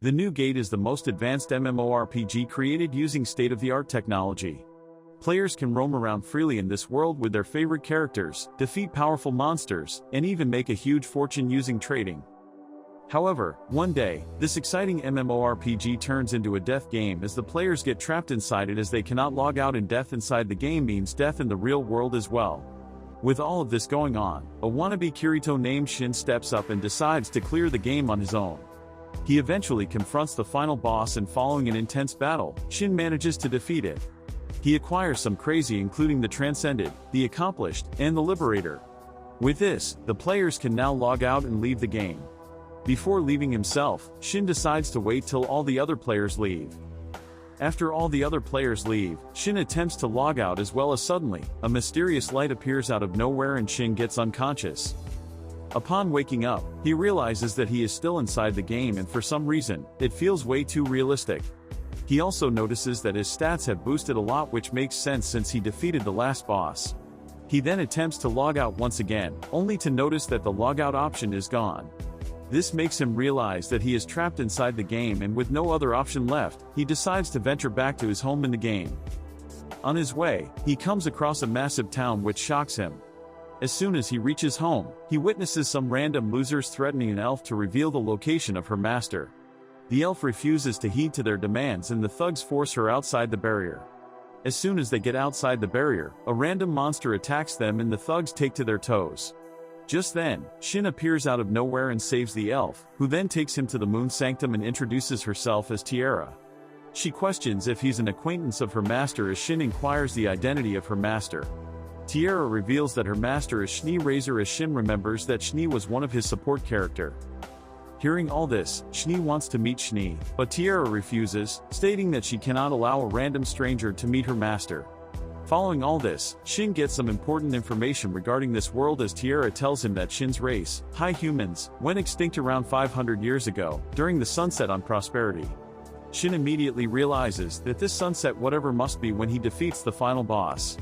The new gate is the most advanced MMORPG created using state-of-the-art technology. Players can roam around freely in this world with their favorite characters, defeat powerful monsters, and even make a huge fortune using trading. However, one day, this exciting MMORPG turns into a death game as the players get trapped inside it as they cannot log out, and death inside the game means death in the real world as well. With all of this going on, a wannabe Kirito named Shin steps up and decides to clear the game on his own. He eventually confronts the final boss, and following an intense battle, Shin manages to defeat it. He acquires some crazy, including the Transcended, the Accomplished, and the Liberator. With this, the players can now log out and leave the game. Before leaving himself, Shin decides to wait till all the other players leave. After all the other players leave, Shin attempts to log out as well, as suddenly, a mysterious light appears out of nowhere and Shin gets unconscious. Upon waking up, he realizes that he is still inside the game, and for some reason, it feels way too realistic. He also notices that his stats have boosted a lot, which makes sense since he defeated the last boss. He then attempts to log out once again, only to notice that the logout option is gone. This makes him realize that he is trapped inside the game, and with no other option left, he decides to venture back to his home in the game. On his way, he comes across a massive town which shocks him. As soon as he reaches home, he witnesses some random losers threatening an elf to reveal the location of her master. The elf refuses to heed to their demands, and the thugs force her outside the barrier. As soon as they get outside the barrier, a random monster attacks them and the thugs take to their toes. Just then, Shin appears out of nowhere and saves the elf, who then takes him to the Moon Sanctum and introduces herself as Tiara. She questions if he's an acquaintance of her master as Shin inquires the identity of her master. Tiara reveals that her master is Schnee Razor, as Shin remembers that Schnee was one of his support character. Hearing all this, Schnee wants to meet Schnee, but Tiara refuses, stating that she cannot allow a random stranger to meet her master. Following all this, Shin gets some important information regarding this world as Tiara tells him that Shin's race, High Humans, went extinct around 500 years ago, during the sunset on Prosperity. Shin immediately realizes that this sunset whatever must be when he defeats the final boss.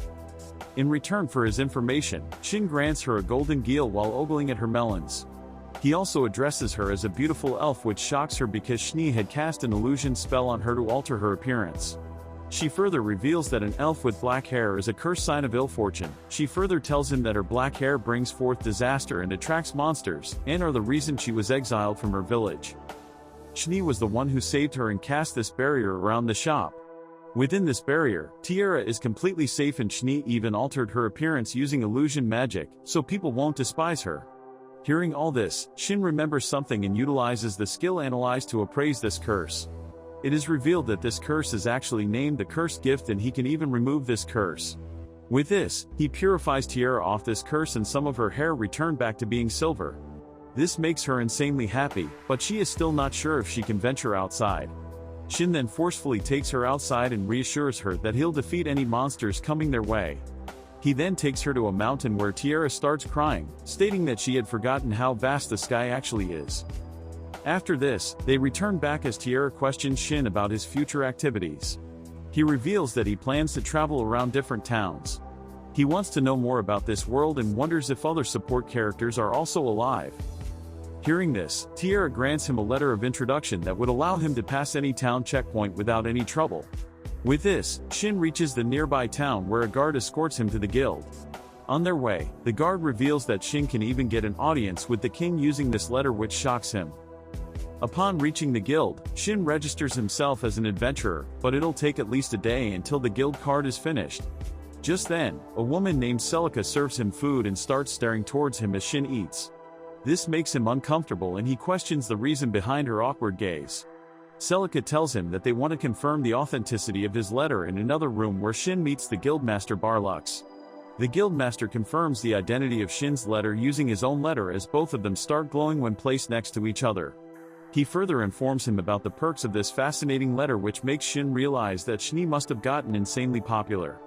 In return for his information, Shin grants her a golden gill while ogling at her melons. He also addresses her as a beautiful elf, which shocks her because Schnee had cast an illusion spell on her to alter her appearance. She further reveals that an elf with black hair is a cursed sign of ill fortune. She further tells him that her black hair brings forth disaster and attracts monsters, and are the reason she was exiled from her village. Schnee was the one who saved her and cast this barrier around the shop. Within this barrier, Tiara is completely safe, and Schnee even altered her appearance using illusion magic, so people won't despise her. Hearing all this, Shin remembers something and utilizes the skill Analyze to appraise this curse. It is revealed that this curse is actually named the Cursed Gift, and he can even remove this curse. With this, he purifies Tiara off this curse, and some of her hair return back to being silver. This makes her insanely happy, but she is still not sure if she can venture outside. Shin then forcefully takes her outside and reassures her that he'll defeat any monsters coming their way. He then takes her to a mountain where Tiara starts crying, stating that she had forgotten how vast the sky actually is. After this, they return back as Tiara questions Shin about his future activities. He reveals that he plans to travel around different towns. He wants to know more about this world and wonders if other support characters are also alive. Hearing this, Tiara grants him a letter of introduction that would allow him to pass any town checkpoint without any trouble. With this, Shin reaches the nearby town where a guard escorts him to the guild. On their way, the guard reveals that Shin can even get an audience with the king using this letter, which shocks him. Upon reaching the guild, Shin registers himself as an adventurer, but it'll take at least a day until the guild card is finished. Just then, a woman named Celica serves him food and starts staring towards him as Shin eats. This makes him uncomfortable, and he questions the reason behind her awkward gaze. Celica tells him that they want to confirm the authenticity of his letter in another room where Shin meets the guildmaster Barlux. The guildmaster confirms the identity of Shin's letter using his own letter, as both of them start glowing when placed next to each other. He further informs him about the perks of this fascinating letter, which makes Shin realize that Schnee must have gotten insanely popular.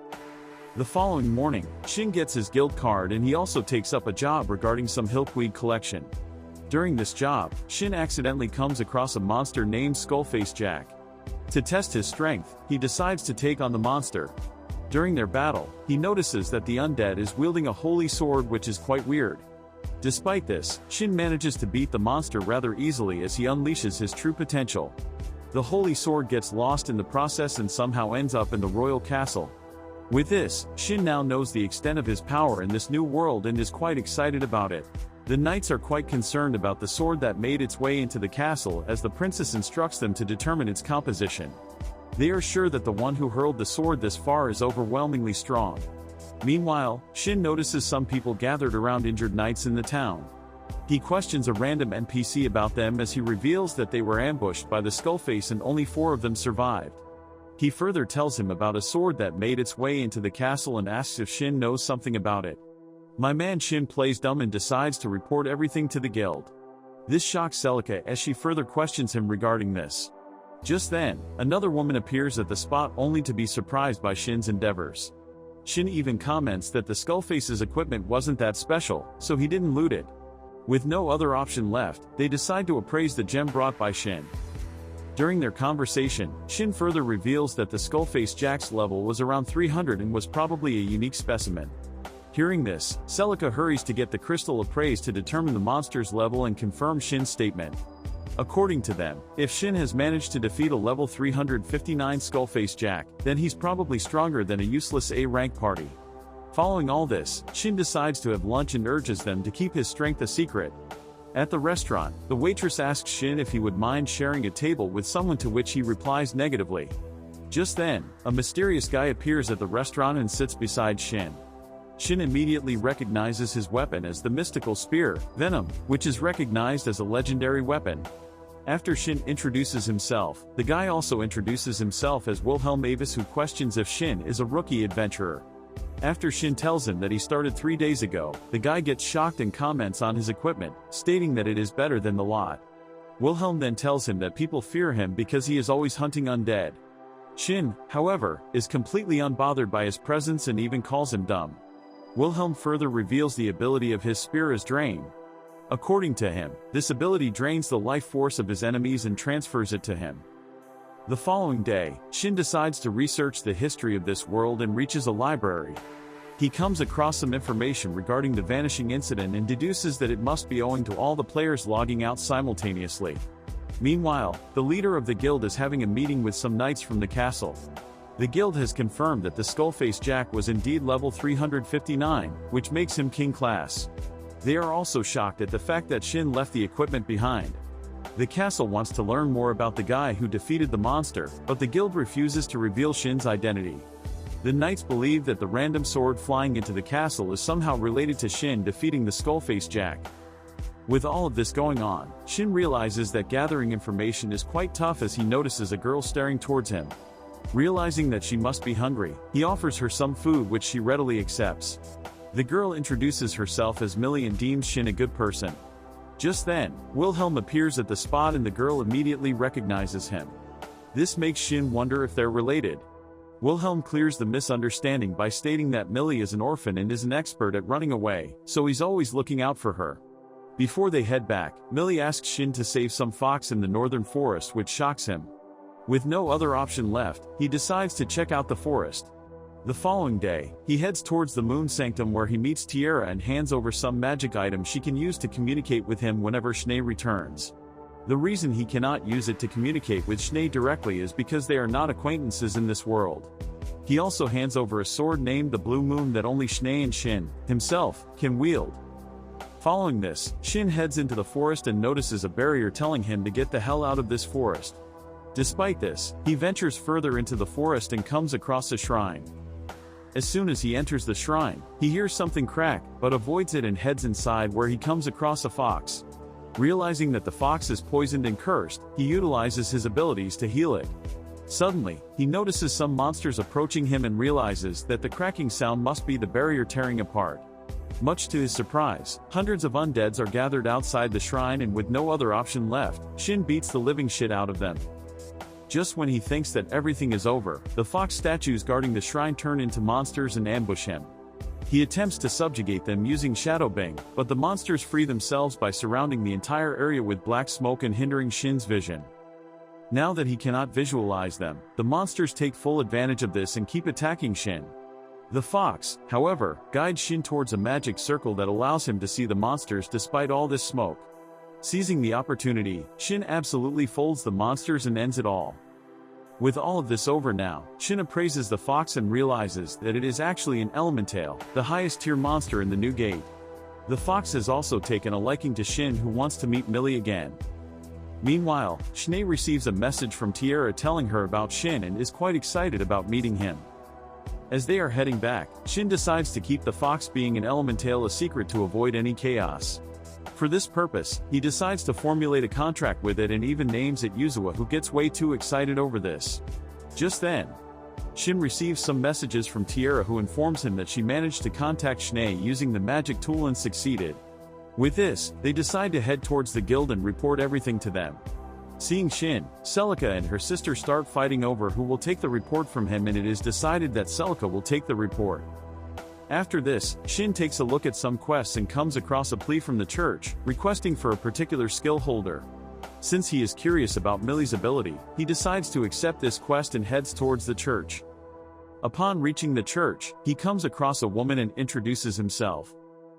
The following morning, Shin gets his guild card, and he also takes up a job regarding some hillweed collection. During this job, Shin accidentally comes across a monster named Skullface Jack. To test his strength, he decides to take on the monster. During their battle, he notices that the undead is wielding a holy sword, which is quite weird. Despite this, Shin manages to beat the monster rather easily as he unleashes his true potential. The holy sword gets lost in the process and somehow ends up in the royal castle. With this, Shin now knows the extent of his power in this new world and is quite excited about it. The knights are quite concerned about the sword that made its way into the castle as the princess instructs them to determine its composition. They are sure that the one who hurled the sword this far is overwhelmingly strong. Meanwhile, Shin notices some people gathered around injured knights in the town. He questions a random NPC about them as he reveals that they were ambushed by the Skullface and only 4 of them survived. He further tells him about a sword that made its way into the castle and asks if Shin knows something about it. My man Shin plays dumb and decides to report everything to the guild. This shocks Celica as she further questions him regarding this. Just then, another woman appears at the spot only to be surprised by Shin's endeavors. Shin even comments that the Skullface's equipment wasn't that special, so he didn't loot it. With no other option left, they decide to appraise the gem brought by Shin. During their conversation, Shin further reveals that the Skullface Jack's level was around 300 and was probably a unique specimen. Hearing this, Celica hurries to get the crystal appraised to determine the monster's level and confirm Shin's statement. According to them, if Shin has managed to defeat a level 359 Skullface Jack, then he's probably stronger than a useless A-rank party. Following all this, Shin decides to have lunch and urges them to keep his strength a secret. At the restaurant, the waitress asks Shin if he would mind sharing a table with someone, to which he replies negatively. Just then, a mysterious guy appears at the restaurant and sits beside Shin. Shin immediately recognizes his weapon as the mystical spear, Venom, which is recognized as a legendary weapon. After Shin introduces himself, the guy also introduces himself as Wilhelm Avis, who questions if Shin is a rookie adventurer. After Shin tells him that he started 3 days ago, the guy gets shocked and comments on his equipment, stating that it is better than the lot. Wilhelm then tells him that people fear him because he is always hunting undead. Shin, however, is completely unbothered by his presence and even calls him dumb. Wilhelm further reveals the ability of his spear as Drain. According to him, this ability drains the life force of his enemies and transfers it to him. The following day, Shin decides to research the history of this world and reaches a library. He comes across some information regarding the vanishing incident and deduces that it must be owing to all the players logging out simultaneously. Meanwhile, the leader of the guild is having a meeting with some knights from the castle. The guild has confirmed that the Skullface Jack was indeed level 359, which makes him king class. They are also shocked at the fact that Shin left the equipment behind. The castle wants to learn more about the guy who defeated the monster, but the guild refuses to reveal Shin's identity. The knights believe that the random sword flying into the castle is somehow related to Shin defeating the Skullface Jack. With all of this going on, Shin realizes that gathering information is quite tough as he notices a girl staring towards him. Realizing that she must be hungry, he offers her some food, which she readily accepts. The girl introduces herself as Millie and deems Shin a good person. Just then, Wilhelm appears at the spot and the girl immediately recognizes him. This makes Shin wonder if they're related. Wilhelm clears the misunderstanding by stating that Millie is an orphan and is an expert at running away, so he's always looking out for her. Before they head back, Millie asks Shin to save some fox in the northern forest, which shocks him. With no other option left, he decides to check out the forest. The following day, he heads towards the Moon Sanctum where he meets Tiara and hands over some magic item she can use to communicate with him whenever Schnee returns. The reason he cannot use it to communicate with Schnee directly is because they are not acquaintances in this world. He also hands over a sword named the Blue Moon that only Schnee and Shin, himself, can wield. Following this, Shin heads into the forest and notices a barrier telling him to get the hell out of this forest. Despite this, he ventures further into the forest and comes across a shrine. As soon as he enters the shrine, he hears something crack, but avoids it and heads inside where he comes across a fox. Realizing that the fox is poisoned and cursed, he utilizes his abilities to heal it. Suddenly, he notices some monsters approaching him and realizes that the cracking sound must be the barrier tearing apart. Much to his surprise, hundreds of undeads are gathered outside the shrine, and with no other option left, Shin beats the living shit out of them. Just when he thinks that everything is over, the fox statues guarding the shrine turn into monsters and ambush him. He attempts to subjugate them using Shadowbang, but the monsters free themselves by surrounding the entire area with black smoke and hindering Shin's vision. Now that he cannot visualize them, the monsters take full advantage of this and keep attacking Shin. The fox, however, guides Shin towards a magic circle that allows him to see the monsters despite all this smoke. Seizing the opportunity, Shin absolutely folds the monsters and ends it all. With all of this over now, Shin appraises the fox and realizes that it is actually an elemental, the highest tier monster in the new gate. The fox has also taken a liking to Shin, who wants to meet Millie again. Meanwhile, Schnee receives a message from Tiara telling her about Shin and is quite excited about meeting him. As they are heading back, Shin decides to keep the fox being an elemental a secret to avoid any chaos. For this purpose, he decides to formulate a contract with it and even names it Yuzua, who gets way too excited over this. Just then, Shin receives some messages from Tiara, who informs him that she managed to contact Schnee using the magic tool and succeeded. With this, they decide to head towards the guild and report everything to them. Seeing Shin, Celica and her sister start fighting over who will take the report from him, and it is decided that Celica will take the report. After this, Shin takes a look at some quests and comes across a plea from the church, requesting for a particular skill holder. Since he is curious about Millie's ability, he decides to accept this quest and heads towards the church. Upon reaching the church, he comes across a woman and introduces himself.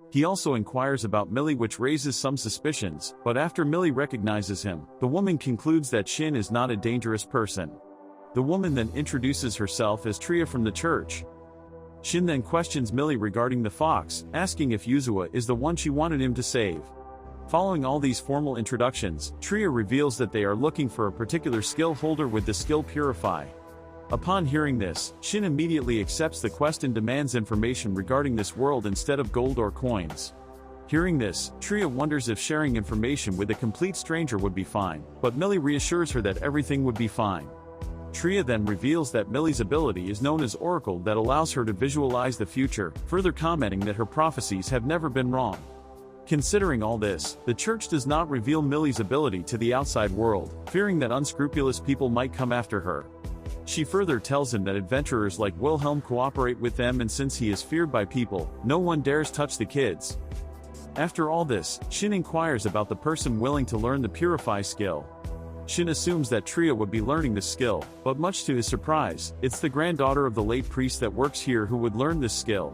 He also inquires about Millie, which raises some suspicions, but after Millie recognizes him, the woman concludes that Shin is not a dangerous person. The woman then introduces herself as Tria from the church. Shin then questions Millie regarding the fox, asking if Yuzua is the one she wanted him to save. Following all these formal introductions, Tria reveals that they are looking for a particular skill holder with the skill Purify. Upon hearing this, Shin immediately accepts the quest and demands information regarding this world instead of gold or coins. Hearing this, Tria wonders if sharing information with a complete stranger would be fine, but Millie reassures her that everything would be fine. Tria then reveals that Millie's ability is known as Oracle, that allows her to visualize the future, further commenting that her prophecies have never been wrong. Considering all this, the church does not reveal Millie's ability to the outside world, fearing that unscrupulous people might come after her. She further tells him that adventurers like Wilhelm cooperate with them, and since he is feared by people, no one dares touch the kids. After all this, Shin inquires about the person willing to learn the Purify skill. Shin assumes that Tria would be learning this skill, but much to his surprise, it's the granddaughter of the late priest that works here who would learn this skill.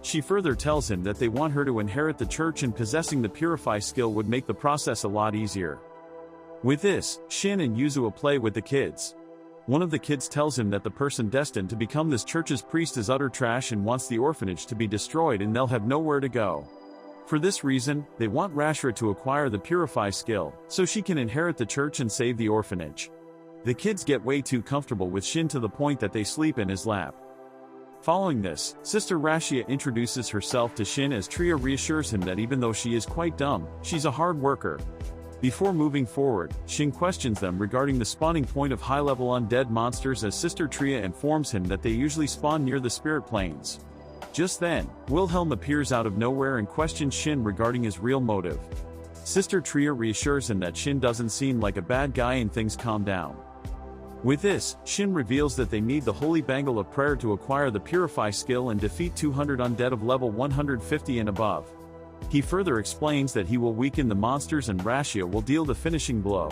She further tells him that they want her to inherit the church, and possessing the Purify skill would make the process a lot easier. With this, Shin and Yuzua play with the kids. One of the kids tells him that the person destined to become this church's priest is utter trash and wants the orphanage to be destroyed and they'll have nowhere to go. For this reason, they want Rashra to acquire the Purify skill, so she can inherit the church and save the orphanage. The kids get way too comfortable with Shin to the point that they sleep in his lap. Following this, Sister Rashia introduces herself to Shin as Tria reassures him that even though she is quite dumb, she's a hard worker. Before moving forward, Shin questions them regarding the spawning point of high-level undead monsters, as Sister Tria informs him that they usually spawn near the spirit planes. Just then, Wilhelm appears out of nowhere and questions Shin regarding his real motive. Sister Tria reassures him that Shin doesn't seem like a bad guy and things calm down. With this, Shin reveals that they need the Holy Bangle of Prayer to acquire the Purify skill and defeat 200 undead of level 150 and above. He further explains that he will weaken the monsters and Rashia will deal the finishing blow.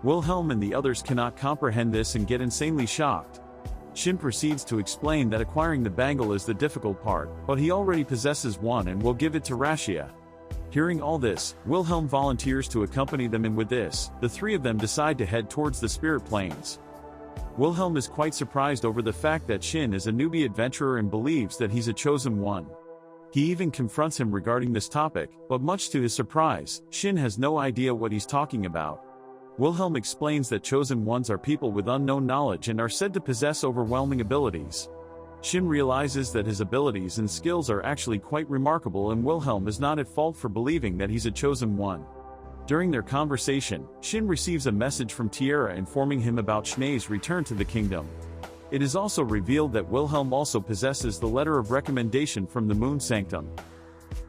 Wilhelm and the others cannot comprehend this and get insanely shocked. Shin proceeds to explain that acquiring the bangle is the difficult part, but he already possesses one and will give it to Rashia. Hearing all this, Wilhelm volunteers to accompany them, and with this, the three of them decide to head towards the spirit planes. Wilhelm is quite surprised over the fact that Shin is a newbie adventurer and believes that he's a chosen one. He even confronts him regarding this topic, but much to his surprise, Shin has no idea what he's talking about. Wilhelm explains that chosen ones are people with unknown knowledge and are said to possess overwhelming abilities. Shin realizes that his abilities and skills are actually quite remarkable, and Wilhelm is not at fault for believing that he's a chosen one. During their conversation, Shin receives a message from Tiara informing him about Schnee's return to the kingdom. It is also revealed that Wilhelm also possesses the letter of recommendation from the Moon Sanctum.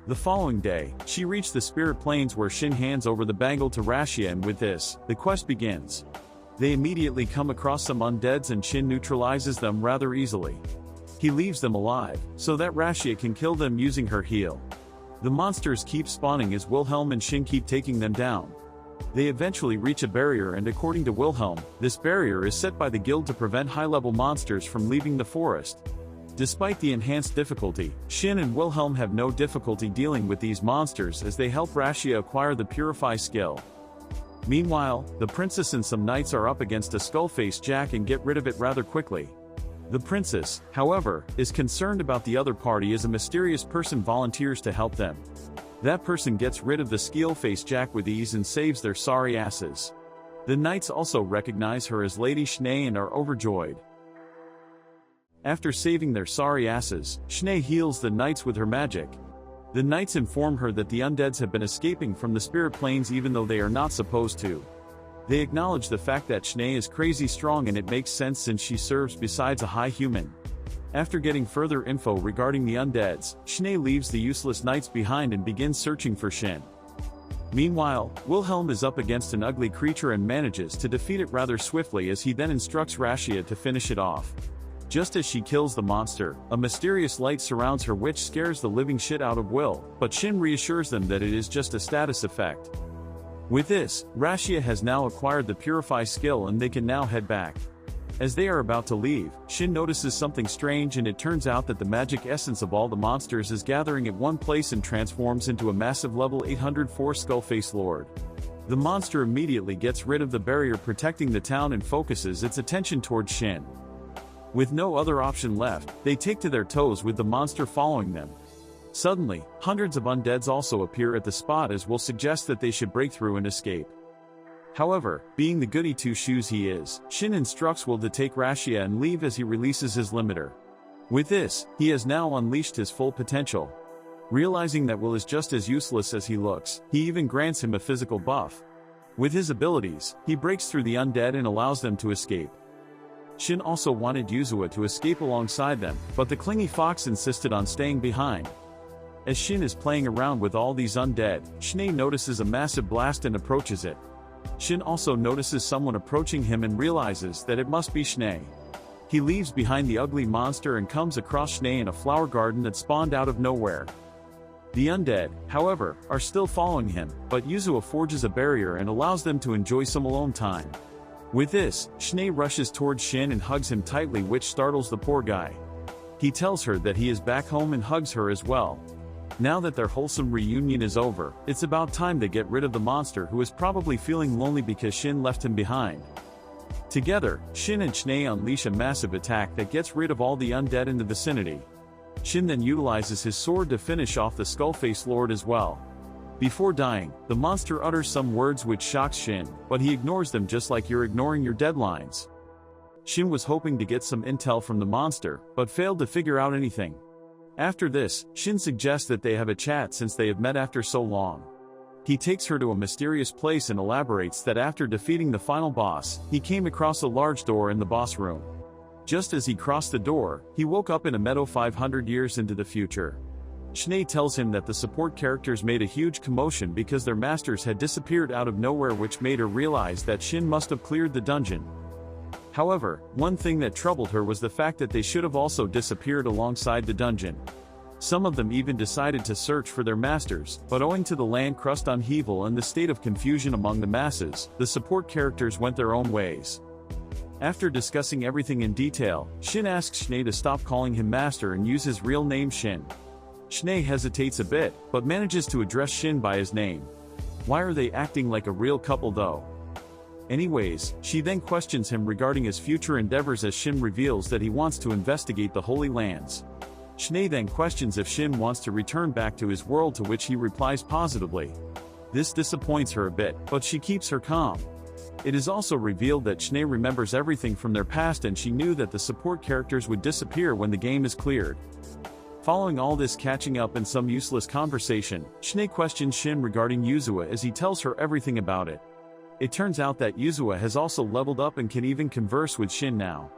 The following day, she reached the spirit planes where Shin hands over the bangle to Rashia, and with this, the quest begins. They immediately come across some undeads and Shin neutralizes them rather easily. He leaves them alive, so that Rashia can kill them using her heal. The monsters keep spawning as Wilhelm and Shin keep taking them down. They eventually reach a barrier, and according to Wilhelm, this barrier is set by the guild to prevent high-level monsters from leaving the forest. Despite the enhanced difficulty, Shin and Wilhelm have no difficulty dealing with these monsters as they help Rashia acquire the Purify skill. Meanwhile, the princess and some knights are up against a skull-faced Jack and get rid of it rather quickly. The princess, however, is concerned about the other party as a mysterious person volunteers to help them. That person gets rid of the skull-faced Jack with ease and saves their sorry asses. The knights also recognize her as Lady Schnee and are overjoyed. After saving their sorry asses, Schnee heals the knights with her magic. The knights inform her that the undeads have been escaping from the spirit planes even though they are not supposed to. They acknowledge the fact that Schnee is crazy strong, and it makes sense since she serves besides a high human. After getting further info regarding the undeads, Schnee leaves the useless knights behind and begins searching for Shin. Meanwhile, Wilhelm is up against an ugly creature and manages to defeat it rather swiftly as he then instructs Rashia to finish it off. Just as she kills the monster, a mysterious light surrounds her which scares the living shit out of Will, but Shin reassures them that it is just a status effect. With this, Rashia has now acquired the Purify skill and they can now head back. As they are about to leave, Shin notices something strange, and it turns out that the magic essence of all the monsters is gathering at one place and transforms into a massive level 804 Skullface Lord. The monster immediately gets rid of the barrier protecting the town and focuses its attention towards Shin. With no other option left, they take to their toes with the monster following them. Suddenly, hundreds of undeads also appear at the spot as will suggest that they should break through and escape. However, being the goody two-shoes he is, Shin instructs Will to take Rashia and leave as he releases his limiter. With this, he has now unleashed his full potential. Realizing that Will is just as useless as he looks, he even grants him a physical buff. With his abilities, he breaks through the undead and allows them to escape. Shin also wanted Yuzua to escape alongside them, but the clingy fox insisted on staying behind. As Shin is playing around with all these undead, Schnee notices a massive blast and approaches it. Shin also notices someone approaching him and realizes that it must be Schnee. He leaves behind the ugly monster and comes across Schnee in a flower garden that spawned out of nowhere. The undead, however, are still following him, but Yuzua forges a barrier and allows them to enjoy some alone time. With this, Schnee rushes towards Shin and hugs him tightly, which startles the poor guy. He tells her that he is back home and hugs her as well. Now that their wholesome reunion is over, it's about time they get rid of the monster who is probably feeling lonely because Shin left him behind. Together, Shin and Schnee unleash a massive attack that gets rid of all the undead in the vicinity. Shin then utilizes his sword to finish off the Skullface Lord as well. Before dying, the monster utters some words which shocks Shin, but he ignores them just like you're ignoring your deadlines. Shin was hoping to get some intel from the monster, but failed to figure out anything. After this, Shin suggests that they have a chat since they have met after so long. He takes her to a mysterious place and elaborates that after defeating the final boss, he came across a large door in the boss room. Just as he crossed the door, he woke up in a meadow 500 years into the future. Schnee tells him that the support characters made a huge commotion because their masters had disappeared out of nowhere, which made her realize that Shin must have cleared the dungeon. However, one thing that troubled her was the fact that they should have also disappeared alongside the dungeon. Some of them even decided to search for their masters, but owing to the land crust upheaval and the state of confusion among the masses, the support characters went their own ways. After discussing everything in detail, Shin asks Schnee to stop calling him master and use his real name Shin. Schnee hesitates a bit, but manages to address Shin by his name. Why are they acting like a real couple though? Anyways, she then questions him regarding his future endeavors as Shin reveals that he wants to investigate the Holy Lands. Schnee then questions if Shin wants to return back to his world, to which he replies positively. This disappoints her a bit, but she keeps her calm. It is also revealed that Schnee remembers everything from their past and she knew that the support characters would disappear when the game is cleared. Following all this catching up and some useless conversation, Schnee questions Shin regarding Yuzua as he tells her everything about it. It turns out that Yuzua has also leveled up and can even converse with Shin now.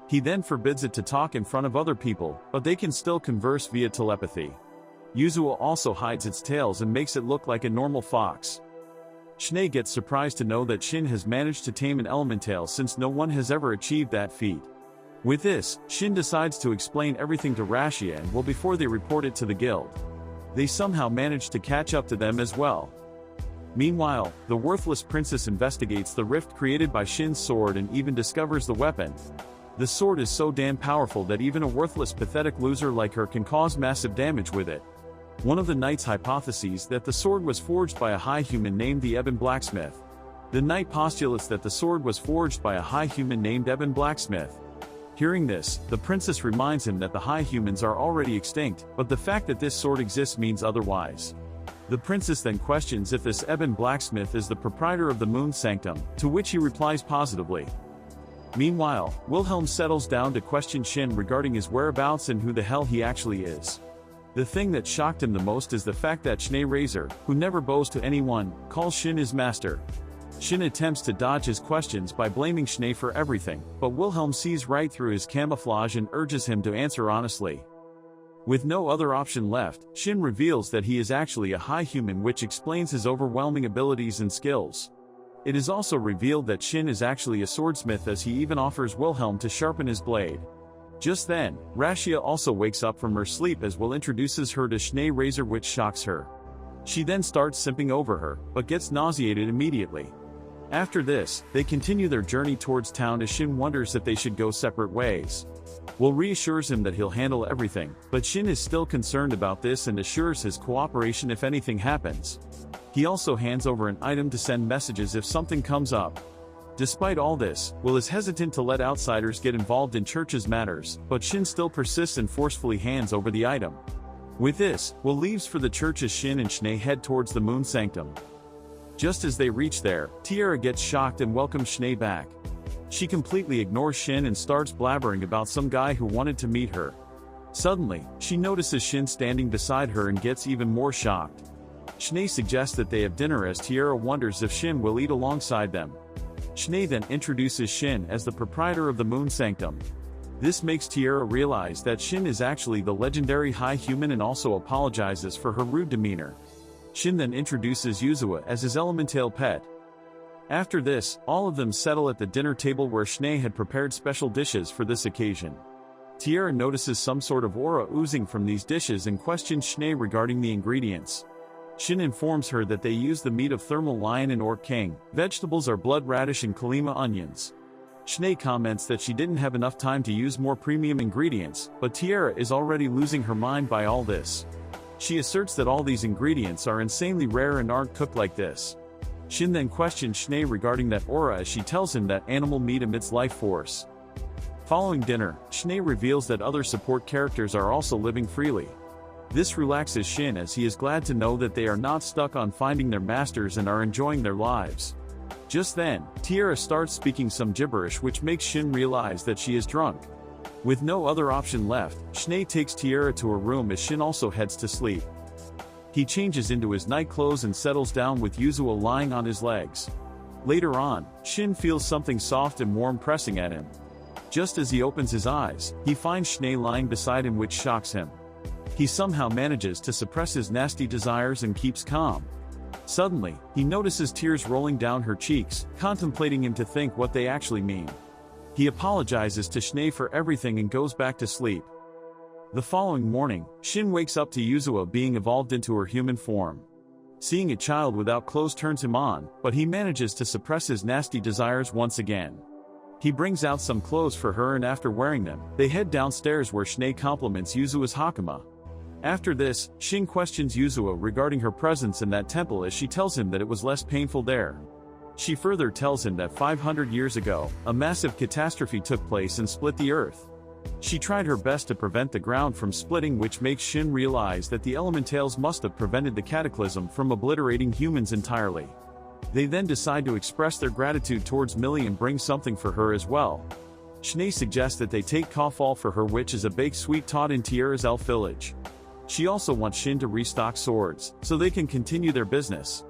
He then forbids it to talk in front of other people, but they can still converse via telepathy. Yuzua also hides its tails and makes it look like a normal fox. Schnee gets surprised to know that Shin has managed to tame an elemental since no one has ever achieved that feat. With this, Shin decides to explain everything to Rashia and Will before they report it to the guild. They somehow manage to catch up to them as well. Meanwhile, the worthless princess investigates the rift created by Shin's sword and even discovers the weapon. The sword is so damn powerful that even a worthless pathetic loser like her can cause massive damage with it. One of the knights hypotheses that the sword was forged by a high human named the Ebon Blacksmith. The knight postulates that the sword was forged by a high human named Ebon Blacksmith. Hearing this, the princess reminds him that the high humans are already extinct, but the fact that this sword exists means otherwise. The princess then questions if this Ebon Blacksmith is the proprietor of the Moon Sanctum, to which he replies positively. Meanwhile, Wilhelm settles down to question Shin regarding his whereabouts and who the hell he actually is. The thing that shocked him the most is the fact that Schnee Razor, who never bows to anyone, calls Shin his master. Shin attempts to dodge his questions by blaming Schnee for everything, but Wilhelm sees right through his camouflage and urges him to answer honestly. With no other option left, Shin reveals that he is actually a high human, which explains his overwhelming abilities and skills. It is also revealed that Shin is actually a swordsmith, as he even offers Wilhelm to sharpen his blade. Just then, Rashia also wakes up from her sleep as Will introduces her to Schnee Razor, which shocks her. She then starts simping over her, but gets nauseated immediately. After this, they continue their journey towards town as Shin wonders if they should go separate ways. Will reassures him that he'll handle everything, but Shin is still concerned about this and assures his cooperation if anything happens. He also hands over an item to send messages if something comes up. Despite all this, Will is hesitant to let outsiders get involved in Church's matters, but Shin still persists and forcefully hands over the item. With this, Will leaves for the church as Shin and Schnee head towards the Moon Sanctum. Just as they reach there, Tiara gets shocked and welcomes Schnee back. She completely ignores Shin and starts blabbering about some guy who wanted to meet her. Suddenly, she notices Shin standing beside her and gets even more shocked. Schnee suggests that they have dinner as Tiara wonders if Shin will eat alongside them. Schnee then introduces Shin as the proprietor of the Moon Sanctum. This makes Tiara realize that Shin is actually the legendary high human and also apologizes for her rude demeanor. Shin then introduces Yuzua as his elemental pet. After this, all of them settle at the dinner table where Schnee had prepared special dishes for this occasion. Tiara notices some sort of aura oozing from these dishes and questions Schnee regarding the ingredients. Shin informs her that they use the meat of thermal lion and orc king, vegetables are blood radish and kalima onions. Schnee comments that she didn't have enough time to use more premium ingredients, but Tiara is already losing her mind by all this. She asserts that all these ingredients are insanely rare and aren't cooked like this. Shin then questions Schnee regarding that aura as she tells him that animal meat emits life force. Following dinner, Schnee reveals that other support characters are also living freely. This relaxes Shin as he is glad to know that they are not stuck on finding their masters and are enjoying their lives. Just then, Tiara starts speaking some gibberish, which makes Shin realize that she is drunk. With no other option left, Schnee takes Tiara to her room as Shin also heads to sleep. He changes into his night clothes and settles down with Yuzua lying on his legs. Later on, Shin feels something soft and warm pressing at him. Just as he opens his eyes, he finds Schnee lying beside him, which shocks him. He somehow manages to suppress his nasty desires and keeps calm. Suddenly, he notices tears rolling down her cheeks, contemplating him to think what they actually mean. He apologizes to Schnee for everything and goes back to sleep. The following morning, Shin wakes up to Yuzua being evolved into her human form. Seeing a child without clothes turns him on, but he manages to suppress his nasty desires once again. He brings out some clothes for her and after wearing them, they head downstairs where Schnee compliments Yuzua's Hakama. After this, Shin questions Yuzua regarding her presence in that temple as she tells him that it was less painful there. She further tells him that 500 years ago, a massive catastrophe took place and split the earth. She tried her best to prevent the ground from splitting, which makes Shin realize that the elementals must have prevented the cataclysm from obliterating humans entirely. They then decide to express their gratitude towards Millie and bring something for her as well. Schnee suggests that they take kafal for her, which is a baked sweet taught in Tiara's elf village. She also wants Shin to restock swords, so they can continue their business.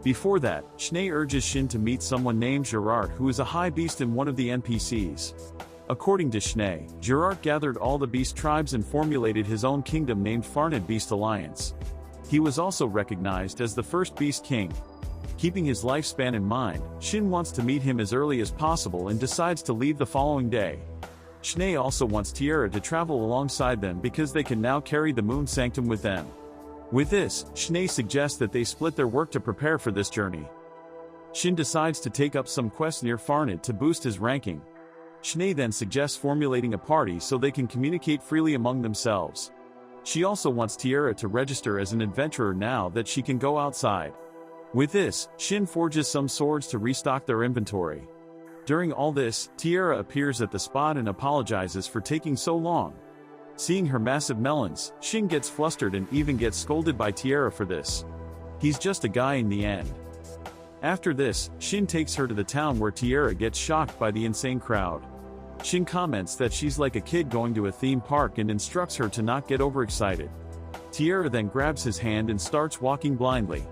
Before that, Schnee urges Shin to meet someone named Gerard, who is a high beast and one of the NPCs. According to Schnee, Gerard gathered all the beast tribes and formulated his own kingdom named Farned Beast Alliance. He was also recognized as the first beast king. Keeping his lifespan in mind, Shin wants to meet him as early as possible and decides to leave the following day. Schnee also wants Tiara to travel alongside them because they can now carry the Moon Sanctum with them. With this, Schnee suggests that they split their work to prepare for this journey. Shin decides to take up some quests near Farned to boost his ranking. Schnee then suggests formulating a party so they can communicate freely among themselves. She also wants Tiara to register as an adventurer now that she can go outside. With this, Shin forges some swords to restock their inventory. During all this, Tiara appears at the spot and apologizes for taking so long. Seeing her massive melons, Shin gets flustered and even gets scolded by Tiara for this. He's just a guy in the end. After this, Shin takes her to the town where Tiara gets shocked by the insane crowd. Shin comments that she's like a kid going to a theme park and instructs her to not get overexcited. Tiara then grabs his hand and starts walking blindly.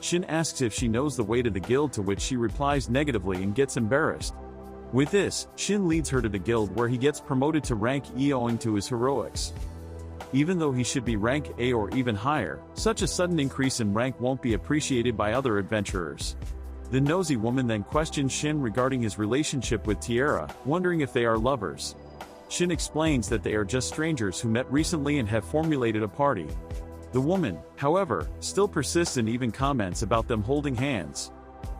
Shin asks if she knows the way to the guild, to which she replies negatively and gets embarrassed. With this, Shin leads her to the guild where he gets promoted to rank E owing to his heroics. Even though he should be rank A or even higher, such a sudden increase in rank won't be appreciated by other adventurers. The nosy woman then questions Shin regarding his relationship with Tiara, wondering if they are lovers. Shin explains that they are just strangers who met recently and have formulated a party. The woman, however, still persists and even comments about them holding hands.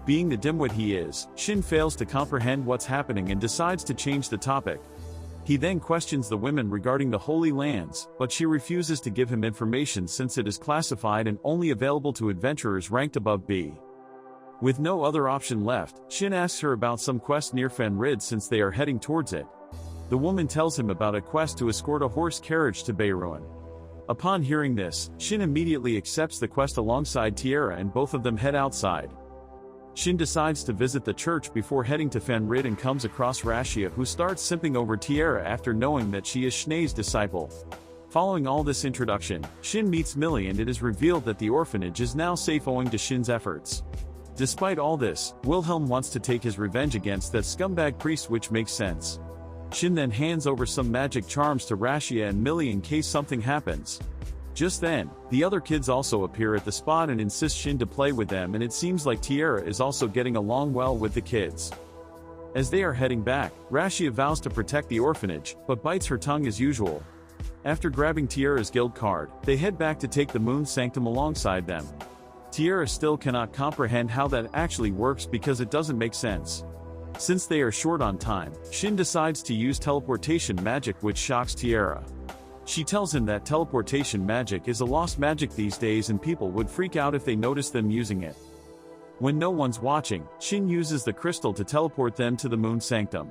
Being the dimwit he is, Shin fails to comprehend what's happening and decides to change the topic. He then questions the women regarding the Holy Lands, but she refuses to give him information since it is classified and only available to adventurers ranked above B. With no other option left, Shin asks her about some quest near Fenrid since they are heading towards it. The woman tells him about a quest to escort a horse carriage to Bayruin. Upon hearing this, Shin immediately accepts the quest alongside Tiara and both of them head outside. Shin decides to visit the church before heading to Fenrid and comes across Rashia, who starts simping over Tiara after knowing that she is Schnee's disciple. Following all this introduction, Shin meets Millie and it is revealed that the orphanage is now safe owing to Shin's efforts. Despite all this, Wilhelm wants to take his revenge against that scumbag priest, which makes sense. Shin then hands over some magic charms to Rashia and Millie in case something happens. Just then, the other kids also appear at the spot and insist Shin to play with them, and it seems like Tiara is also getting along well with the kids. As they are heading back, Rashia vows to protect the orphanage, but bites her tongue as usual. After grabbing Tiara's guild card, they head back to take the Moon Sanctum alongside them. Tiara still cannot comprehend how that actually works because it doesn't make sense. Since they are short on time, Shin decides to use teleportation magic, which shocks Tiara. She tells him that teleportation magic is a lost magic these days and people would freak out if they noticed them using it. When no one's watching, Shin uses the crystal to teleport them to the Moon Sanctum.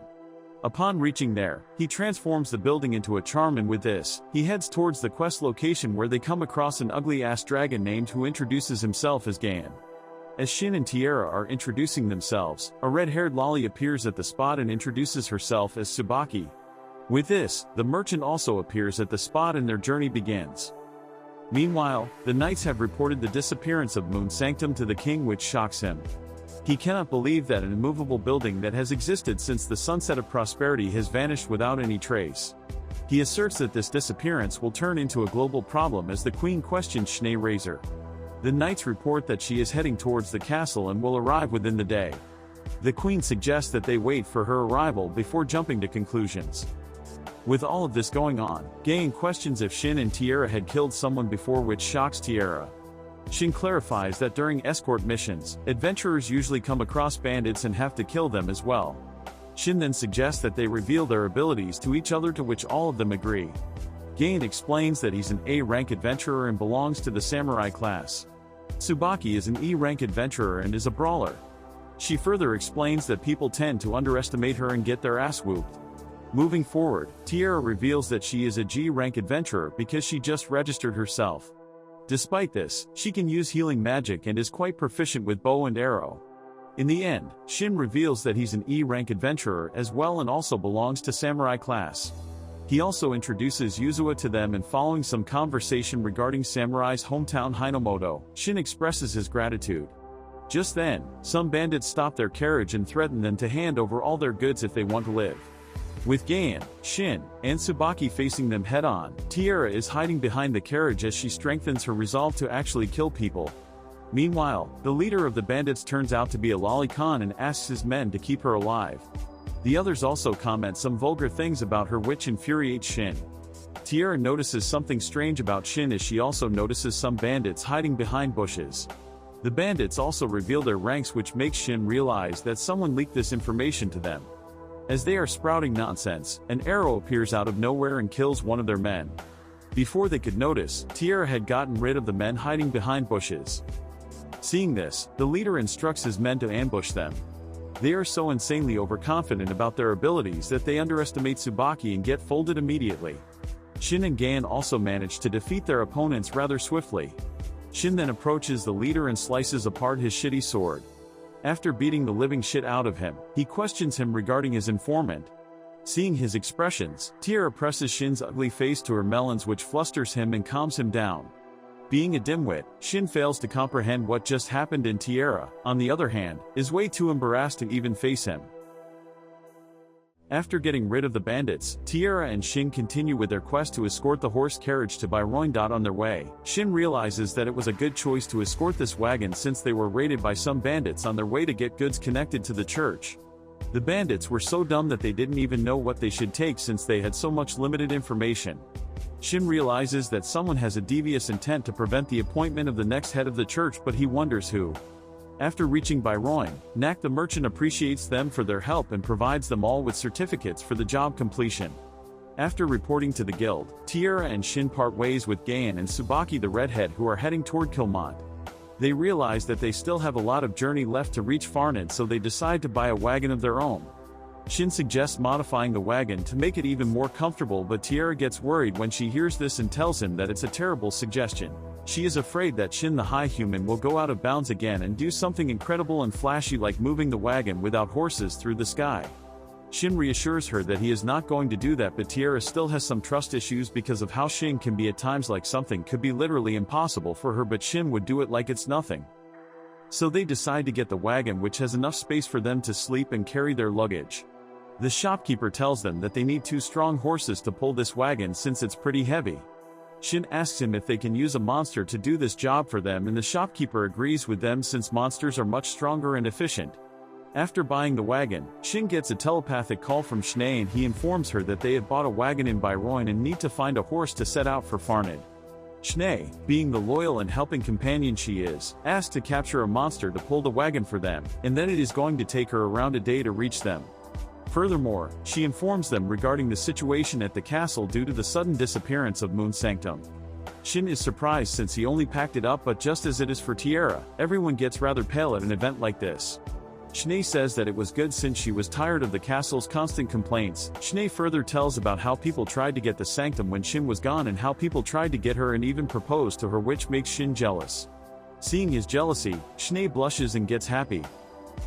Upon reaching there, he transforms the building into a charm, and with this, he heads towards the quest location where they come across an ugly-ass dragon named who introduces himself as Gan. As Shin and Tiara are introducing themselves, a red-haired lolly appears at the spot and introduces herself as Tsubaki. With this, the merchant also appears at the spot and their journey begins. Meanwhile, the knights have reported the disappearance of Moon Sanctum to the king, which shocks him. He cannot believe that an immovable building that has existed since the sunset of prosperity has vanished without any trace. He asserts that this disappearance will turn into a global problem as the queen questions Schnee Razor. The knights report that she is heading towards the castle and will arrive within the day. The queen suggests that they wait for her arrival before jumping to conclusions. With all of this going on, Gain questions if Shin and Tiara had killed someone before, which shocks Tiara. Shin clarifies that during escort missions, adventurers usually come across bandits and have to kill them as well. Shin then suggests that they reveal their abilities to each other, to which all of them agree. Gain explains that he's an A-rank adventurer and belongs to the samurai class. Tsubaki is an E-rank adventurer and is a brawler. She further explains that people tend to underestimate her and get their ass whooped. Moving forward, Tiara reveals that she is a G-rank adventurer because she just registered herself. Despite this, she can use healing magic and is quite proficient with bow and arrow. In the end, Shin reveals that he's an E-rank adventurer as well and also belongs to samurai class. He also introduces Yuzua to them, and following some conversation regarding samurai's hometown Hinomoto, Shin expresses his gratitude. Just then, some bandits stop their carriage and threaten them to hand over all their goods if they want to live. With Gan, Shin, and Tsubaki facing them head-on, Tiara is hiding behind the carriage as she strengthens her resolve to actually kill people. Meanwhile, the leader of the bandits turns out to be a lolicon and asks his men to keep her alive. The others also comment some vulgar things about her, which infuriates Shin. Tiara notices something strange about Shin as she also notices some bandits hiding behind bushes. The bandits also reveal their ranks, which makes Shin realize that someone leaked this information to them. As they are sprouting nonsense, an arrow appears out of nowhere and kills one of their men. Before they could notice, Tierra had gotten rid of the men hiding behind bushes. Seeing this, the leader instructs his men to ambush them. They are so insanely overconfident about their abilities that they underestimate Tsubaki and get folded immediately. Shin and Gan also manage to defeat their opponents rather swiftly. Shin then approaches the leader and slices apart his shitty sword. After beating the living shit out of him, he questions him regarding his informant. Seeing his expressions, Tierra presses Shin's ugly face to her melons, which flusters him and calms him down. Being a dimwit, Shin fails to comprehend what just happened, and Tierra, on the other hand, is way too embarrassed to even face him. After getting rid of the bandits, Tierra and Shin continue with their quest to escort the horse carriage to Byron. On their way, Shin realizes that it was a good choice to escort this wagon since they were raided by some bandits on their way to get goods connected to the church. The bandits were so dumb that they didn't even know what they should take since they had so much limited information. Shin realizes that someone has a devious intent to prevent the appointment of the next head of the church, but he wonders who. After reaching Byron, Nak the merchant appreciates them for their help and provides them all with certificates for the job completion. After reporting to the guild, Tierra and Shin part ways with Gan and Tsubaki the redhead, who are heading toward Kilmont. They realize that they still have a lot of journey left to reach Farned, so they decide to buy a wagon of their own. Shin suggests modifying the wagon to make it even more comfortable, but Tierra gets worried when she hears this and tells him that it's a terrible suggestion. She is afraid that Shin the high human will go out of bounds again and do something incredible and flashy like moving the wagon without horses through the sky. Shin reassures her that he is not going to do that, but Tierra still has some trust issues because of how Shin can be at times, like something could be literally impossible for her but Shin would do it like it's nothing. So they decide to get the wagon, which has enough space for them to sleep and carry their luggage. The shopkeeper tells them that they need 2 strong horses to pull this wagon since it's pretty heavy. Shin asks him if they can use a monster to do this job for them, and the shopkeeper agrees with them since monsters are much stronger and efficient. After buying the wagon, Shin gets a telepathic call from Schnee and he informs her that they have bought a wagon in Byron and need to find a horse to set out for Farned. Schnee, being the loyal and helping companion she is, asks to capture a monster to pull the wagon for them, and then it is going to take her around a day to reach them. Furthermore, she informs them regarding the situation at the castle due to the sudden disappearance of Moon Sanctum. Shin is surprised since he only packed it up, but just as it is for Tierra, everyone gets rather pale at an event like this. Schnee says that it was good since she was tired of the castle's constant complaints. Schnee further tells about how people tried to get the sanctum when Shin was gone and how people tried to get her and even proposed to her, which makes Shin jealous. Seeing his jealousy, Schnee blushes and gets happy.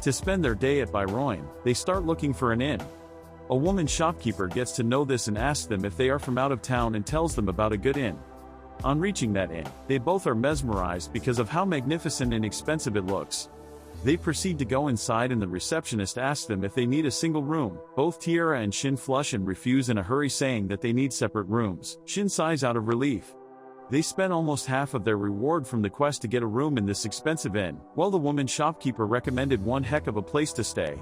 To spend their day at Byron, they start looking for an inn. A woman shopkeeper gets to know this and asks them if they are from out of town and tells them about a good inn. On reaching that inn, they both are mesmerized because of how magnificent and expensive it looks. They proceed to go inside and the receptionist asks them if they need a single room. Both Tierra and Shin flush and refuse in a hurry, saying that they need separate rooms. Shin sighs out of relief. They spend almost half of their reward from the quest to get a room in this expensive inn, while the woman shopkeeper recommended one heck of a place to stay.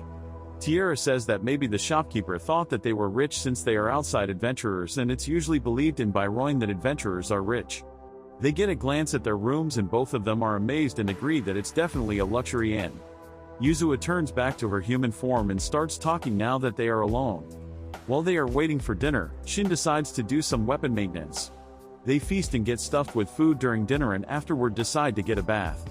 Tierra says that maybe the shopkeeper thought that they were rich since they are outside adventurers, and it's usually believed in Byron that adventurers are rich. They get a glance at their rooms and both of them are amazed and agree that it's definitely a luxury inn. Yuzua turns back to her human form and starts talking now that they are alone. While they are waiting for dinner, Shin decides to do some weapon maintenance. They feast and get stuffed with food during dinner and afterward decide to get a bath.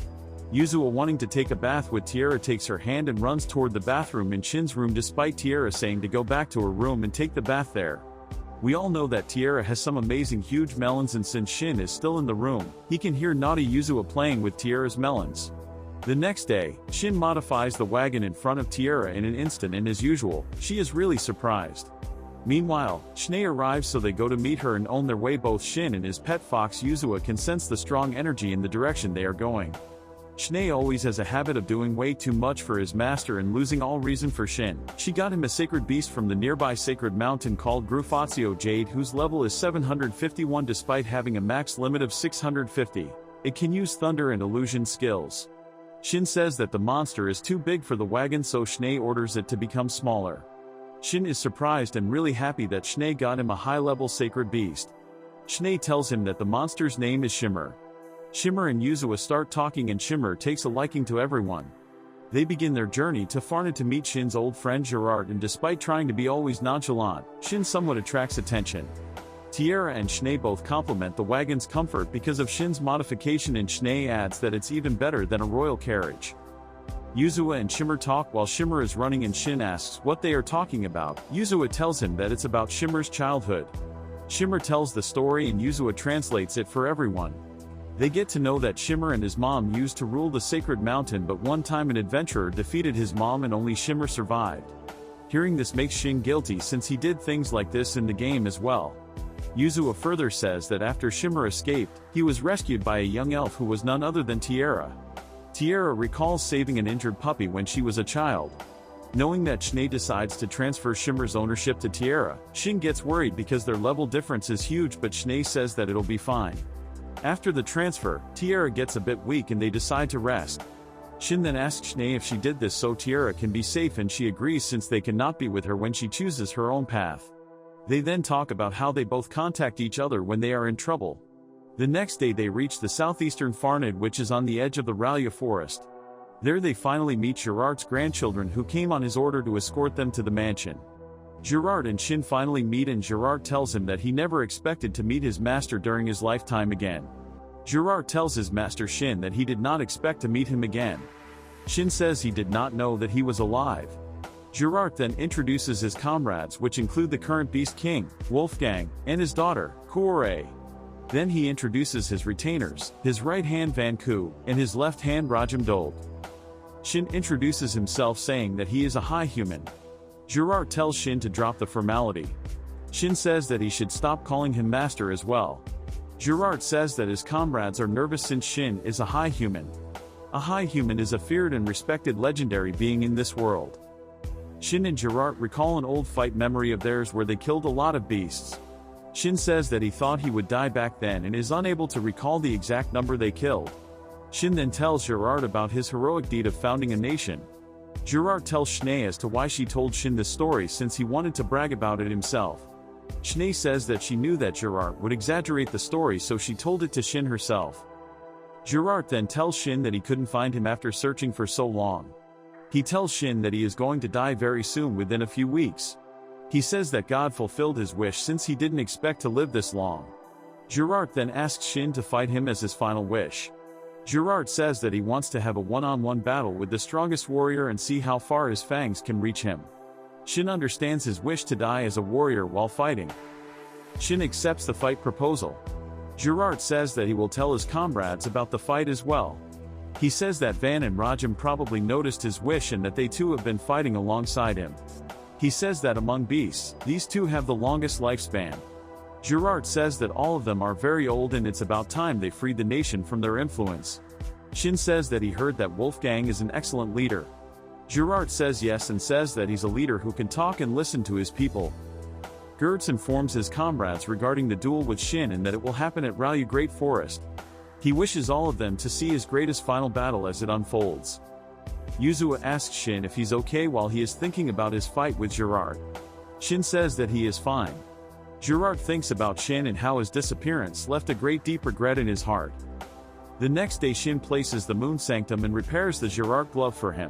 Yuzua, wanting to take a bath with Tierra, takes her hand and runs toward the bathroom in Shin's room despite Tierra saying to go back to her room and take the bath there. We all know that Tierra has some amazing huge melons, and since Shin is still in the room, he can hear naughty Yuzua playing with Tierra's melons. The next day, Shin modifies the wagon in front of Tierra in an instant and as usual, she is really surprised. Meanwhile, Schnee arrives, so they go to meet her and on their way both Shin and his pet fox Yuzua can sense the strong energy in the direction they are going. Schnee always has a habit of doing way too much for his master and losing all reason for Shin. She got him a sacred beast from the nearby sacred mountain called Grufatio Jade, whose level is 751 despite having a max limit of 650. It can use thunder and illusion skills. Shin says that the monster is too big for the wagon, so Schnee orders it to become smaller. Shin is surprised and really happy that Schnee got him a high-level sacred beast. Schnee tells him that the monster's name is Shimmer. Shimmer and Yuzua start talking and Shimmer takes a liking to everyone. They begin their journey to Farna to meet Shin's old friend Gerard, and despite trying to be always nonchalant, Shin somewhat attracts attention. Tiara and Schnee both compliment the wagon's comfort because of Shin's modification, and Schnee adds that it's even better than a royal carriage. Yuzua and Shimmer talk while Shimmer is running, and Shin asks what they are talking about. Yuzua tells him that it's about Shimmer's childhood. Shimmer tells the story and Yuzua translates it for everyone. They get to know that Shimmer and his mom used to rule the sacred mountain, but one time an adventurer defeated his mom and only Shimmer survived. Hearing this makes Shin guilty since he did things like this in the game as well. Yuzua further says that after Shimmer escaped, he was rescued by a young elf who was none other than Tiara. Tiara recalls saving an injured puppy when she was a child. Knowing that Schnee decides to transfer Shimmer's ownership to Tiara, Shin gets worried because their level difference is huge, but Schnee says that it'll be fine. After the transfer, Tiara gets a bit weak and they decide to rest. Shin then asks Schnee if she did this so Tiara can be safe, and she agrees since they cannot be with her when she chooses her own path. They then talk about how they both contact each other when they are in trouble. The next day they reach the southeastern Farned, which is on the edge of the Ralia forest. There they finally meet Gerard's grandchildren, who came on his order to escort them to the mansion. Gerard and Shin finally meet, and Gerard tells him that he never expected to meet his master during his lifetime again. Gerard tells his master Shin that he did not expect to meet him again. Shin says he did not know that he was alive. Gerard then introduces his comrades, which include the current Beast King, Wolfgang, and his daughter, Kuore. Then he introduces his retainers, his right hand Van Ku, and his left hand Rajam Dold. Shin introduces himself saying that he is a high human. Gerard tells Shin to drop the formality. Shin says that he should stop calling him master as well. Gerard says that his comrades are nervous since Shin is a high human. A high human is a feared and respected legendary being in this world. Shin and Gerard recall an old fight memory of theirs where they killed a lot of beasts. Shin says that he thought he would die back then and is unable to recall the exact number they killed. Shin then tells Gerard about his heroic deed of founding a nation. Gerard tells Schnee as to why she told Shin this story since he wanted to brag about it himself. Schnee says that she knew that Gerard would exaggerate the story, so she told it to Shin herself. Gerard then tells Shin that he couldn't find him after searching for so long. He tells Shin that he is going to die very soon, within a few weeks. He says that God fulfilled his wish since he didn't expect to live this long. Gerard then asks Shin to fight him as his final wish. Gerard says that he wants to have a one-on-one battle with the strongest warrior and see how far his fangs can reach him. Shin understands his wish to die as a warrior while fighting. Shin accepts the fight proposal. Gerard says that he will tell his comrades about the fight as well. He says that Van and Rajam probably noticed his wish and that they too have been fighting alongside him. He says that among beasts, these two have the longest lifespan. Gerard says that all of them are very old and it's about time they freed the nation from their influence. Shin says that he heard that Wolfgang is an excellent leader. Gerard says yes and says that he's a leader who can talk and listen to his people. Gertz informs his comrades regarding the duel with Shin and that it will happen at Ralia Great Forest. He wishes all of them to see his greatest final battle as it unfolds. Yuzua asks Shin if he's okay while he is thinking about his fight with Gerard. Shin says that he is fine. Gerard thinks about Shin and how his disappearance left a great deep regret in his heart. The next day Shin places the Moon Sanctum and repairs the Gerard glove for him.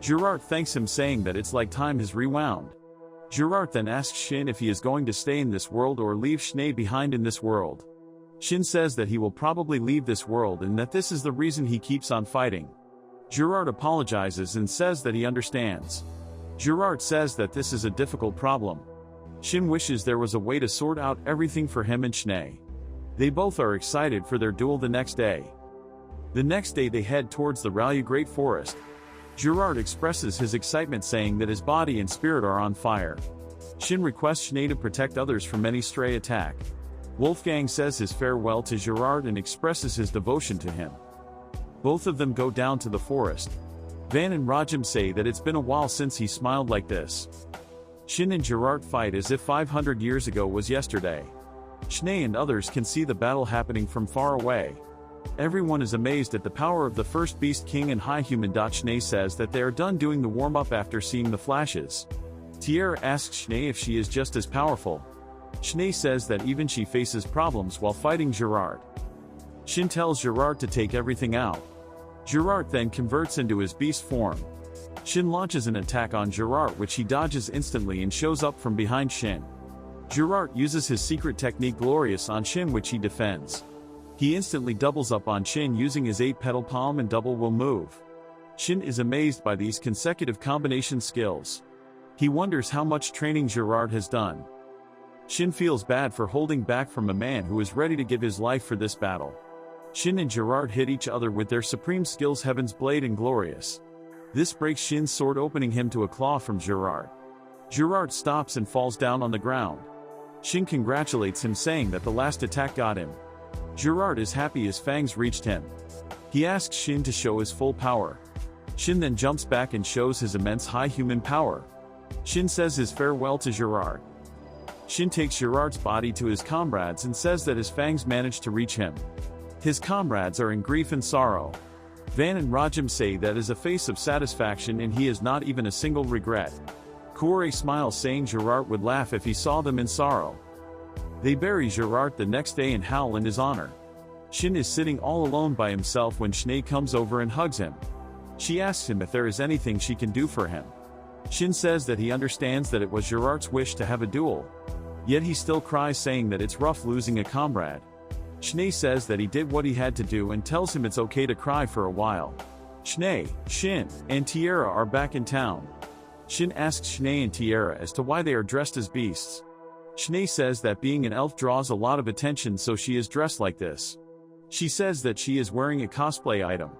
Gerard thanks him saying that it's like time has rewound. Gerard then asks Shin if he is going to stay in this world or leave Schnee behind in this world. Shin says that he will probably leave this world and that this is the reason he keeps on fighting. Gerard apologizes and says that he understands. Gerard says that this is a difficult problem. Shin wishes there was a way to sort out everything for him and Schnee. They both are excited for their duel the next day. The next day they head towards the Ralia Great Forest. Gerard expresses his excitement saying that his body and spirit are on fire. Shin requests Schnee to protect others from any stray attack. Wolfgang says his farewell to Gerard and expresses his devotion to him. Both of them go down to the forest. Van and Rajam say that it's been a while since he smiled like this. Shin and Gerard fight as if 500 years ago was yesterday. Schnee and others can see the battle happening from far away. Everyone is amazed at the power of the first Beast King and High Human. Schnee says that they are done doing the warm-up after seeing the flashes. Tiara asks Schnee if she is just as powerful. Schnee says that even she faces problems while fighting Gerard. Shin tells Gerard to take everything out. Gerard then converts into his beast form. Shin launches an attack on Gerard which he dodges instantly and shows up from behind Shin. Gerard uses his secret technique Glorious on Shin which he defends. He instantly doubles up on Shin using his 8-petal palm and double will move. Shin is amazed by these consecutive combination skills. He wonders how much training Gerard has done. Shin feels bad for holding back from a man who is ready to give his life for this battle. Shin and Gerard hit each other with their supreme skills Heaven's Blade and Glorious. This breaks Shin's sword, opening him to a claw from Gerard. Gerard stops and falls down on the ground. Shin congratulates him saying that the last attack got him. Gerard is happy his fangs reached him. He asks Shin to show his full power. Shin then jumps back and shows his immense high human power. Shin says his farewell to Gerard. Shin takes Gerard's body to his comrades and says that his fangs managed to reach him. His comrades are in grief and sorrow. Van and Rajam say that is a face of satisfaction and he has not even a single regret. Kuore smiles saying Gerard would laugh if he saw them in sorrow. They bury Gerard the next day and howl in his honor. Shin is sitting all alone by himself when Schnee comes over and hugs him. She asks him if there is anything she can do for him. Shin says that he understands that it was Gerard's wish to have a duel. Yet he still cries saying that it's rough losing a comrade. Schnee says that he did what he had to do and tells him it's okay to cry for a while. Schnee, Shin, and Tierra are back in town. Shin asks Schnee and Tierra as to why they are dressed as beasts. Schnee says that being an elf draws a lot of attention, so she is dressed like this. She says that she is wearing a cosplay item.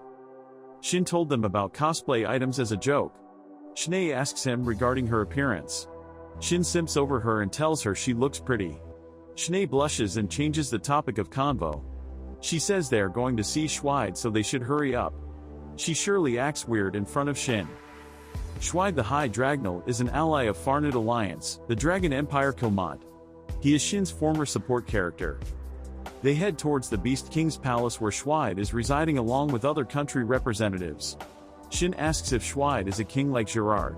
Shin told them about cosplay items as a joke. Schnee asks him regarding her appearance. Shin simps over her and tells her she looks pretty. Schnee blushes and changes the topic of convo. She says they are going to see Schweid, so they should hurry up. She surely acts weird in front of Shin. Schweid the High Dragnel is an ally of Farnid Alliance, the Dragon Empire Kilmont. He is Shin's former support character. They head towards the Beast King's palace where Schweid is residing along with other country representatives. Shin asks if Schweid is a king like Gerard.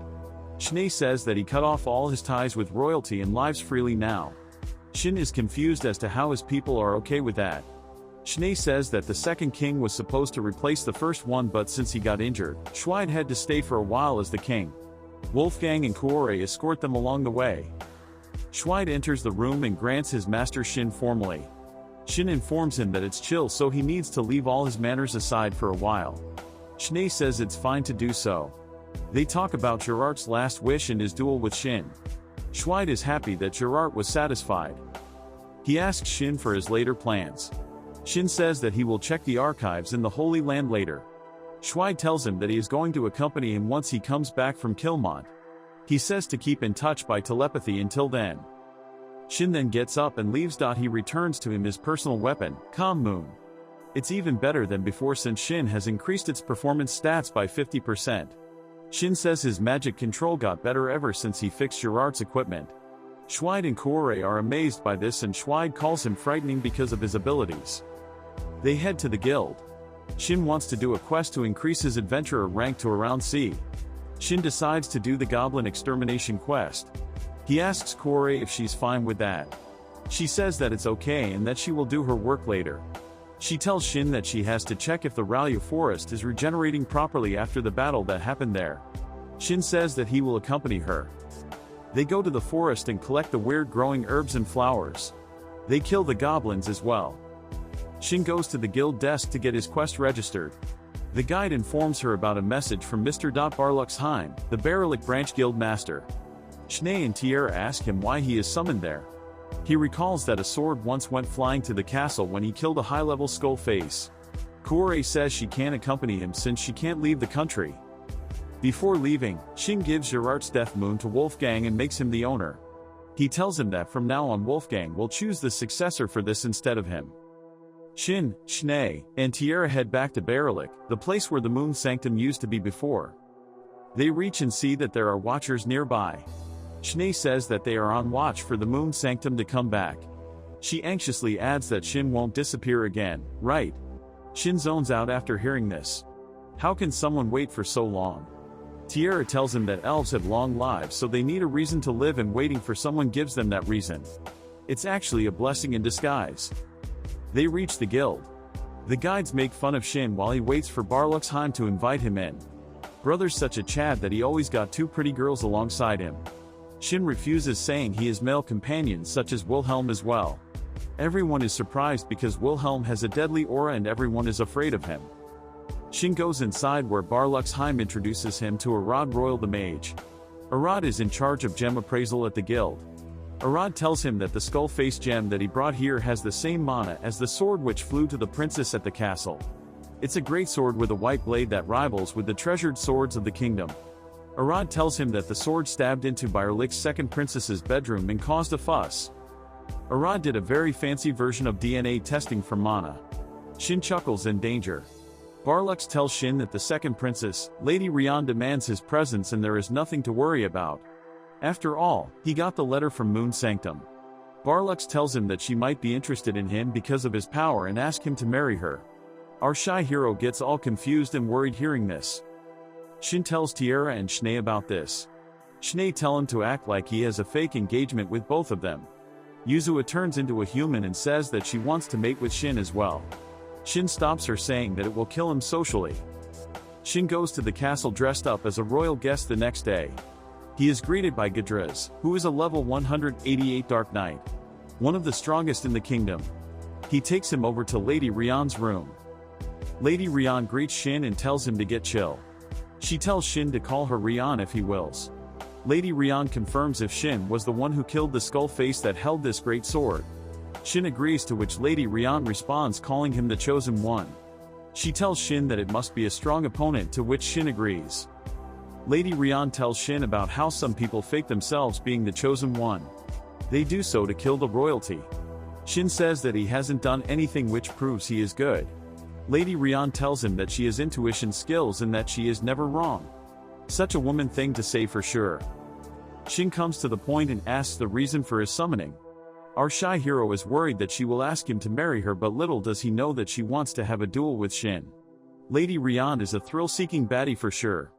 Schnee says that he cut off all his ties with royalty and lives freely now. Shin is confused as to how his people are okay with that. Schnee says that the second king was supposed to replace the first one, but since he got injured, Schweid had to stay for a while as the king. Wolfgang and Kuore escort them along the way. Schweid enters the room and grants his master Shin formally. Shin informs him that it's chill, so he needs to leave all his manners aside for a while. Schnee says it's fine to do so. They talk about Gerard's last wish and his duel with Shin. Schweid is happy that Gerard was satisfied. He asks Shin for his later plans. Shin says that he will check the archives in the Holy Land later. Schweid tells him that he is going to accompany him once he comes back from Kilmont. He says to keep in touch by telepathy until then. Shin then gets up and leaves. He returns to him his personal weapon, Calm Moon. It's even better than before since Shin has increased its performance stats by 50%. Shin says his magic control got better ever since he fixed Gerard's equipment. Schweid and Kuore are amazed by this and Schweid calls him frightening because of his abilities. They head to the guild. Shin wants to do a quest to increase his adventurer rank to around C. Shin decides to do the goblin extermination quest. He asks Kuore if she's fine with that. She says that it's okay and that she will do her work later. She tells Shin that she has to check if the Ralya forest is regenerating properly after the battle that happened there. Shin says that he will accompany her. They go to the forest and collect the weird growing herbs and flowers. They kill the goblins as well. Shin goes to the guild desk to get his quest registered. The guide informs her about a message from Mr. Barluxheim, the Baerlic branch guild master. Schnee and Tierra ask him why he is summoned there. He recalls that a sword once went flying to the castle when he killed a high-level skull face. Kuore says she can't accompany him since she can't leave the country. Before leaving, Shin gives Gerard's death moon to Wolfgang and makes him the owner. He tells him that from now on Wolfgang will choose the successor for this instead of him. Shin, Schnee, and Tierra head back to Baerlic, the place where the moon sanctum used to be before. They reach and see that there are watchers nearby. Schnee says that they are on watch for the moon sanctum to come back. She anxiously adds that Shin won't disappear again, right? Shin zones out after hearing this. How can someone wait for so long? Tierra tells him that elves have long lives, so they need a reason to live, and waiting for someone gives them that reason. It's actually a blessing in disguise. They reach the guild. The guides make fun of Shin while he waits for Barluxheim to invite him in. Brother's such a Chad that he always got 2 pretty girls alongside him. Shin refuses, saying he has male companions such as Wilhelm as well. Everyone is surprised because Wilhelm has a deadly aura and everyone is afraid of him. Shin goes inside where Barluxheim introduces him to Arad Royal the Mage. Arad is in charge of gem appraisal at the guild. Arad tells him that the skull-face gem that he brought here has the same mana as the sword which flew to the princess at the castle. It's a great sword with a white blade that rivals with the treasured swords of the kingdom. Arad tells him that the sword stabbed into Byerlich's second princess's bedroom and caused a fuss. Arad did a very fancy version of DNA testing for mana. Shin chuckles in danger. Barlux tells Shin that the second princess, Lady Rian, demands his presence and there is nothing to worry about. After all, he got the letter from Moon Sanctum. Barlux tells him that she might be interested in him because of his power and asks him to marry her. Our shy hero gets all confused and worried hearing this. Shin tells Tiara and Schnee about this. Schnee tell him to act like he has a fake engagement with both of them. Yuzua turns into a human and says that she wants to mate with Shin as well. Shin stops her, saying that it will kill him socially. Shin goes to the castle dressed up as a royal guest the next day. He is greeted by Gadraz, who is a level 188 Dark Knight, one of the strongest in the kingdom. He takes him over to Lady Rian's room. Lady Rian greets Shin and tells him to get chill. She tells Shin to call her Rian if he wills. Lady Rian confirms if Shin was the one who killed the skull face that held this great sword. Shin agrees, to which Lady Rian responds calling him the Chosen One. She tells Shin that it must be a strong opponent, to which Shin agrees. Lady Rian tells Shin about how some people fake themselves being the Chosen One. They do so to kill the royalty. Shin says that he hasn't done anything, which proves he is good. Lady Rian tells him that she has intuition skills and that she is never wrong. Such a woman thing to say for sure. Shin comes to the point and asks the reason for his summoning. Our shy hero is worried that she will ask him to marry her, but little does he know that she wants to have a duel with Shin. Lady Rian is a thrill-seeking baddie for sure.